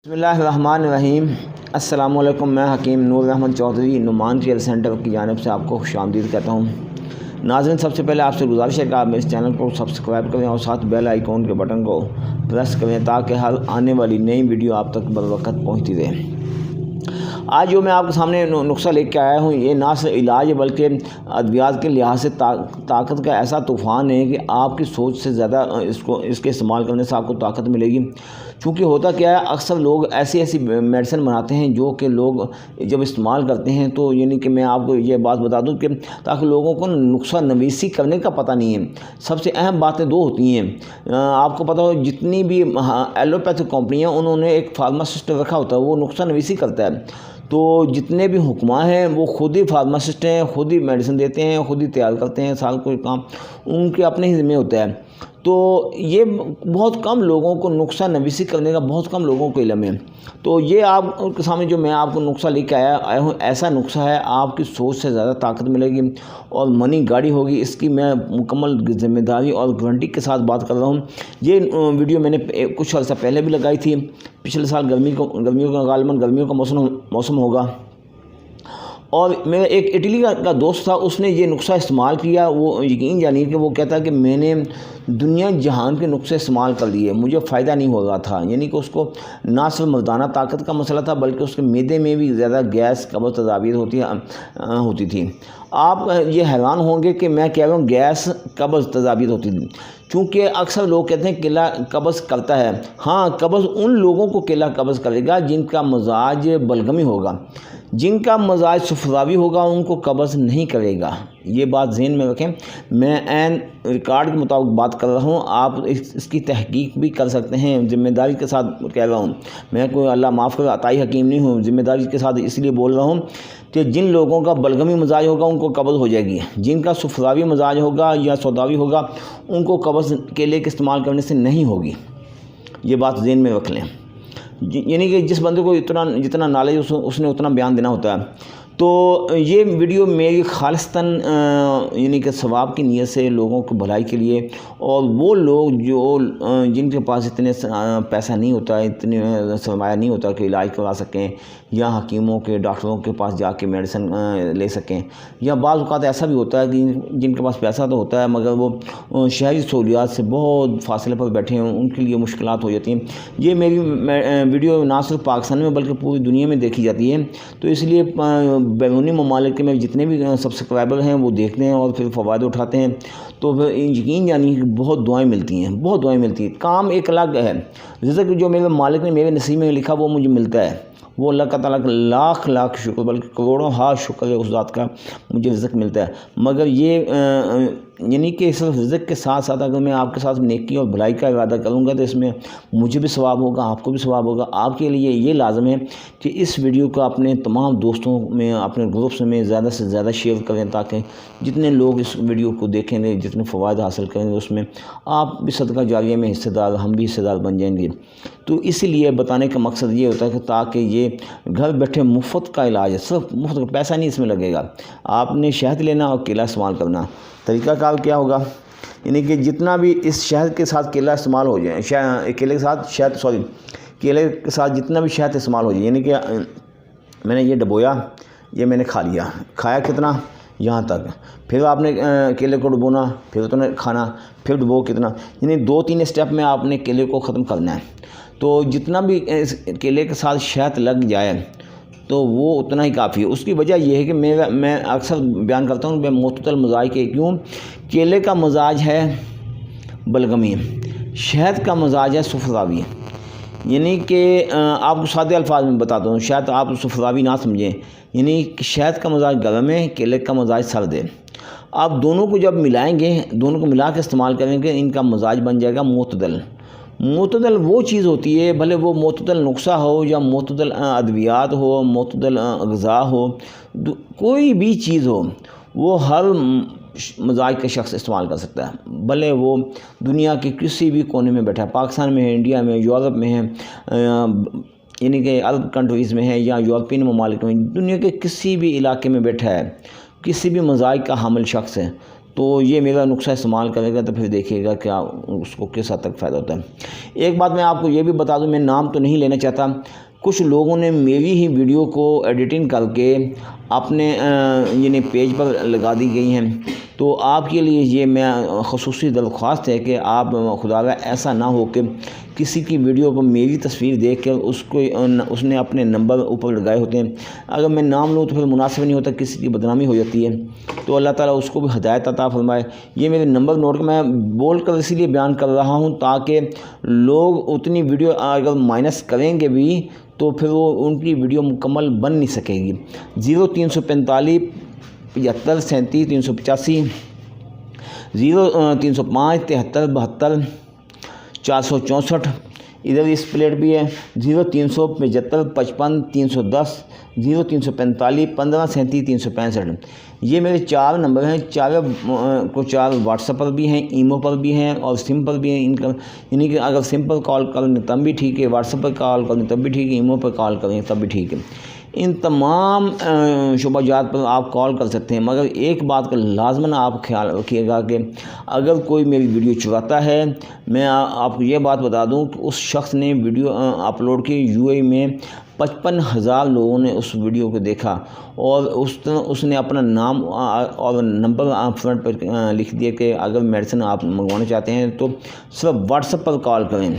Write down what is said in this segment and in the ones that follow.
بسم اللہ الرحمن الرحیم۔ السلام علیکم، میں حکیم نور احمد چودھری نعمان ریئل سینٹر کی جانب سے آپ کو خوش آمدید کہتا ہوں۔ ناظرین، سب سے پہلے آپ سے گزارش ہے کہ آپ اس چینل کو سبسکرائب کریں اور ساتھ بیل آئیکن کے بٹن کو پریس کریں تاکہ ہر آنے والی نئی ویڈیو آپ تک بروقت پہنچتی رہے۔ آج جو میں آپ کے سامنے نسخہ لے کے آیا ہوں، یہ نہ صرف علاج بلکہ ادویات کے لحاظ سے طاقت کا ایسا طوفان ہے کہ آپ کی سوچ سے زیادہ اس کے استعمال کرنے سے آپ کو طاقت ملے گی۔ چونکہ ہوتا کیا ہے، اکثر لوگ ایسی میڈیسن بناتے ہیں جو کہ لوگ جب استعمال کرتے ہیں تو یعنی کہ میں آپ کو یہ بات بتا دوں کہ تاکہ لوگوں کو نسخہ نویسی کرنے کا پتہ نہیں ہے۔ سب سے اہم باتیں دو ہوتی ہیں۔ آپ کو پتہ ہو، جتنی بھی ایلوپیتھک کمپنیاں انہوں نے ایک فارماسسٹ رکھا ہوتا ہے، وہ نسخہ نویسی کرتا ہے۔ تو جتنے بھی حکماں ہیں وہ خود ہی فارماسسٹ ہیں، خود ہی میڈیسن دیتے ہیں، خود ہی تیار کرتے ہیں، سارا کوئی کام ان کے اپنے ہی ذمہ ہوتا ہے۔ تو یہ بہت کم لوگوں کو نسخہ نویسی کرنے کا بہت کم لوگوں کو علم ہے۔ تو یہ آپ کے سامنے جو میں آپ کو نسخہ لے کے آیا ہوں، ایسا نسخہ ہے، آپ کی سوچ سے زیادہ طاقت ملے گی اور منی گاڑی ہوگی۔ اس کی میں مکمل ذمہ داری اور گارنٹی کے ساتھ بات کر رہا ہوں۔ یہ ویڈیو میں نے کچھ عرصہ پہلے بھی لگائی تھی، پچھلے سال گرمیوں کا غالباً گرمیوں کا موسم ہوگا، اور میرا ایک اٹلی کا دوست تھا، اس نے یہ نسخہ استعمال کیا۔ وہ یقین جانیے کہ وہ کہتا ہے کہ میں نے دنیا جہان کے نسخے استعمال کر لیے، مجھے فائدہ نہیں ہو رہا تھا۔ یعنی کہ اس کو نہ صرف مردانہ طاقت کا مسئلہ تھا بلکہ اس کے معدے میں بھی زیادہ گیس قبض تدابیر ہوتی تھی۔ آپ یہ حیران ہوں گے کہ میں کہہ رہا ہوں گیس قبض تدابیر ہوتی تھی، چونکہ اکثر لوگ کہتے ہیں کیلا قبض کرتا ہے۔ ہاں، قبض ان لوگوں کو کیلا قبض کرے گا جن کا مزاج بلغمی ہوگا، جن کا مزاج صفراوی ہوگا ان کو قبض نہیں کرے گا۔ یہ بات ذہن میں رکھیں۔ میں عین ریکارڈ کے مطابق بات کر رہا ہوں، آپ اس کی تحقیق بھی کر سکتے ہیں، ذمہ داری کے ساتھ کہہ رہا ہوں۔ میں کوئی اللہ معاف کرے عطائی حکیم نہیں ہوں، ذمہ داری کے ساتھ اس لیے بول رہا ہوں کہ جن لوگوں کا بلغمی مزاج ہوگا ان کو قبض ہو جائے گی، جن کا صفراوی مزاج ہوگا یا سوداوی ہوگا ان کو قبض کیلے کے استعمال کرنے سے نہیں ہوگی۔ یہ بات ذہن میں رکھ لیں۔ یعنی کہ جس بندے کو جتنا نالج اس نے اتنا بیان دینا ہوتا ہے۔ تو یہ ویڈیو میری خالصتاً یعنی کہ ثواب کی نیت سے لوگوں کو بھلائی کے لیے، اور وہ لوگ جن کے پاس اتنے پیسہ نہیں ہوتا، اتنے سرمایہ نہیں ہوتا کہ علاج کروا سکیں یا حکیموں کے ڈاکٹروں کے پاس جا کے میڈیسن لے سکیں، یا بعض اوقات ایسا بھی ہوتا ہے کہ جن کے پاس پیسہ تو ہوتا ہے مگر وہ شہری سہولیات سے بہت فاصلے پر بیٹھے ہیں، ان کے لیے مشکلات ہو جاتی ہیں۔ یہ میری ویڈیو نہ صرف پاکستان میں بلکہ پوری دنیا میں دیکھی جاتی ہے، تو اس لیے بیرونی ممالک کے میں جتنے بھی سبسکرائبر ہیں وہ دیکھتے ہیں اور پھر فوائد اٹھاتے ہیں، تو پھر یقین یعنی کہ بہت دعائیں ملتی ہیں، بہت دعائیں ملتی ہیں۔ کام ایک الگ ہے، رزق جو میرے مالک نے میرے نصیب میں لکھا وہ مجھے ملتا ہے، وہ اللہ کا تعالیٰ کا لاکھ لاکھ شکر بلکہ کروڑوں ہاتھ شکر ہے اس ذات کا، مجھے رزق ملتا ہے۔ مگر یہ یعنی کہ صرف رزق کے ساتھ ساتھ اگر میں آپ کے ساتھ نیکی اور بھلائی کا ارادہ کروں گا تو اس میں مجھے بھی ثواب ہوگا، آپ کو بھی ثواب ہوگا۔ آپ کے لیے یہ لازم ہے کہ اس ویڈیو کو اپنے تمام دوستوں میں، اپنے گروپس میں زیادہ سے زیادہ شیئر کریں تاکہ جتنے لوگ اس ویڈیو کو دیکھیں گے، جتنے فوائد حاصل کریں گے، اس میں آپ بھی صدقہ جاریہ میں حصہ دار، ہم بھی حصہ دار بن جائیں گے۔ تو اسی لیے بتانے کا مقصد یہ ہوتا ہے کہ تاکہ یہ گھر بیٹھے مفت کا علاج ہے، صرف مفت کا، پیسہ نہیں اس میں لگے گا۔ آپ نے شہد لینا اور کیلا استعمال کرنا۔ طریقہ کار کیا ہوگا؟ یعنی کہ جتنا بھی اس شہد کے ساتھ کیلا استعمال ہو جائے، کیلے کے ساتھ کیلے کے ساتھ جتنا بھی شہد استعمال ہو جائے، یعنی کہ میں نے یہ ڈبویا، یہ میں نے کھا لیا، کھایا کتنا یہاں تک، پھر آپ نے کیلے کو ڈبونا، پھر اتنا کھانا، پھر ڈبو کتنا، یعنی 2-3 اسٹیپ میں آپ نے کیلے کو ختم کرنا ہے۔ تو جتنا بھی کیلے کے ساتھ شہد لگ جائے تو وہ اتنا ہی کافی ہے۔ اس کی وجہ یہ ہے کہ میں اکثر بیان کرتا ہوں کہ معتدل مزاج کے، کیوں؟ کیلے کا مزاج ہے بلغمی، شہد کا مزاج ہے صفراوی۔ یعنی کہ آپ کو سادے الفاظ میں بتاتا ہوں، شاید آپ صفراوی نہ سمجھیں، یعنی کہ شہد کا مزاج گرم ہے، کیلے کا مزاج سرد ہے۔ آپ دونوں کو جب ملائیں گے، دونوں کو ملا کے استعمال کریں گے، ان کا مزاج بن جائے گا معتدل۔ معتدل وہ چیز ہوتی ہے، بھلے وہ معتدل نسخہ ہو یا معتدل ادویات ہو، معتدل غذا ہو، کوئی بھی چیز ہو، وہ ہر مزاج کا شخص استعمال کر سکتا ہے، بھلے وہ دنیا کے کسی بھی کونے میں بیٹھا ہے، پاکستان میں ہے، انڈیا میں، یورپ میں ہے، یعنی کہ عرب کنٹریز میں ہے یا یورپین ممالک میں، دنیا کے کسی بھی علاقے میں بیٹھا ہے، کسی بھی مزاج کا حامل شخص ہے، تو یہ میرا نسخہ استعمال کرے گا تو پھر دیکھیے گا کیا اس کو کس حد تک فائدہ ہوتا ہے۔ ایک بات میں آپ کو یہ بھی بتا دوں، میں نام تو نہیں لینا چاہتا، کچھ لوگوں نے میری ہی ویڈیو کو ایڈیٹنگ کر کے اپنے یعنی پیج پر لگا دی گئی ہیں، تو آپ کے لیے یہ میں خصوصی درخواست ہے کہ آپ خدا را ایسا نہ ہو کہ کسی کی ویڈیو پر میری تصویر دیکھ کر اس نے اپنے نمبر اوپر لگائے ہوتے ہیں، اگر میں نام لوں تو پھر مناسب نہیں ہوتا، کسی کی بدنامی ہو جاتی ہے، تو اللہ تعالیٰ اس کو بھی ہدایت عطا فرمائے۔ یہ میرے نمبر نوٹ میں بول کر اسی لیے بیان کر رہا ہوں تاکہ لوگ اتنی ویڈیو اگر مائنس کریں گے بھی تو پھر وہ ان کی ویڈیو مکمل بن نہیں سکے گی۔ 0345 75 37 385 0305 73 72 464، ادھر اس پلیٹ بھی ہے 0375 55 310 0345 15 37 365۔ یہ میرے 4 نمبر ہیں، چار واٹس ایپ پر بھی ہیں، ایمو پر بھی ہیں اور سم پر بھی ہیں۔ ان کا یعنی کہ اگر سم پر کال کریں تب بھی ٹھیک ہے، واٹس ایپ پر کال کریں تب بھی ٹھیک ہے، ایمو پر کال کریں تب بھی ٹھیک ہے۔ ان تمام شعبہ جات پر آپ کال کر سکتے ہیں، مگر ایک بات کا لازماً آپ خیال رکھیے گا کہ اگر کوئی میری ویڈیو چراتا ہے، میں آپ کو یہ بات بتا دوں کہ اس شخص نے ویڈیو اپلوڈ کی UAE میں 55,000 لوگوں نے اس ویڈیو کو دیکھا، اور اس نے اپنا نام اور نمبر فرنٹ پر لکھ دیا کہ اگر میڈیسن آپ منگوانا چاہتے ہیں تو صرف واٹس ایپ پر کال کریں،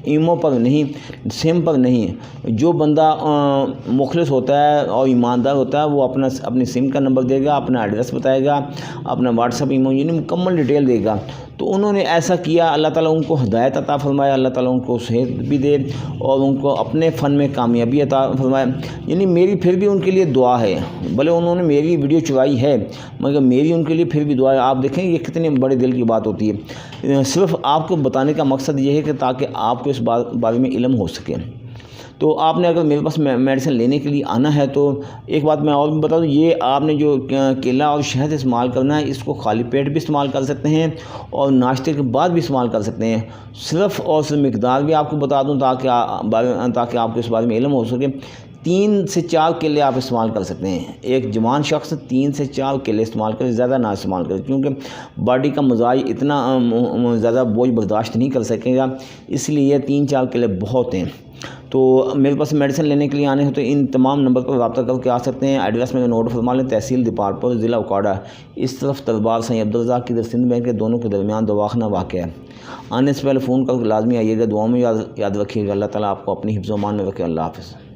ایمو پر نہیں، سم پر نہیں۔ جو بندہ مخلص ہوتا ہے اور ایماندار ہوتا ہے وہ اپنی سم کا نمبر دے گا، اپنا ایڈریس بتائے گا، اپنا واٹس ایپ ایمو یعنی مکمل ڈیٹیل دے گا۔ تو انہوں نے ایسا کیا، اللہ تعالیٰ ان کو ہدایت عطا فرمائے، اللہ تعالیٰ ان کو صحت بھی دے اور ان کو اپنے فن میں کامیابی عطا فرمائے۔ یعنی میری پھر بھی ان کے لیے دعا ہے، بھلے انہوں نے میری ویڈیو چرائی ہے مگر میری ان کے لیے پھر بھی دعا ہے۔ آپ دیکھیں یہ کتنے بڑے دل کی بات ہوتی ہے۔ صرف آپ کو بتانے کا مقصد یہ ہے کہ تاکہ آپ کو اس بارے میں علم ہو سکے۔ تو آپ نے اگر میرے پاس میڈیسن لینے کے لیے آنا ہے تو ایک بات میں اور بھی بتا دوں، یہ آپ نے جو کیلا اور شہد استعمال کرنا ہے، اس کو خالی پیٹ بھی استعمال کر سکتے ہیں اور ناشتے کے بعد بھی استعمال کر سکتے ہیں۔ صرف مقدار بھی آپ کو بتا دوں تاکہ آپ کو اس بارے میں علم ہو سکے۔ 3 سے 4 کیلے آپ استعمال کر سکتے ہیں، ایک جوان شخص 3 سے 4 کیلے استعمال کرے، زیادہ نہ استعمال کرے، کیونکہ باڈی کا مزاج اتنا زیادہ بوجھ برداشت نہیں کر سکے گا، اس لیے 3-4 کیلے بہت ہیں۔ تو میرے پاس میڈیسن لینے کے لیے آنے ہو تو ان تمام نمبر پر رابطہ کر کے آ سکتے ہیں۔ ایڈریس میں نوٹ فرما لیں، تحصیل دیپالپور، ضلع اوکاڑا، اس طرف دربار سید عبدالرزاق کی سندھ بینک کے دونوں کے درمیان دواخانہ واقع ہے۔ آنے سے پہلے فون کر کے لازمی آئیے گا، دعاؤں میں یاد رکھیے گا۔ اللہ تعالیٰ آپ کو اپنی حفظ و امان میں رکھے۔ اللہ حافظ۔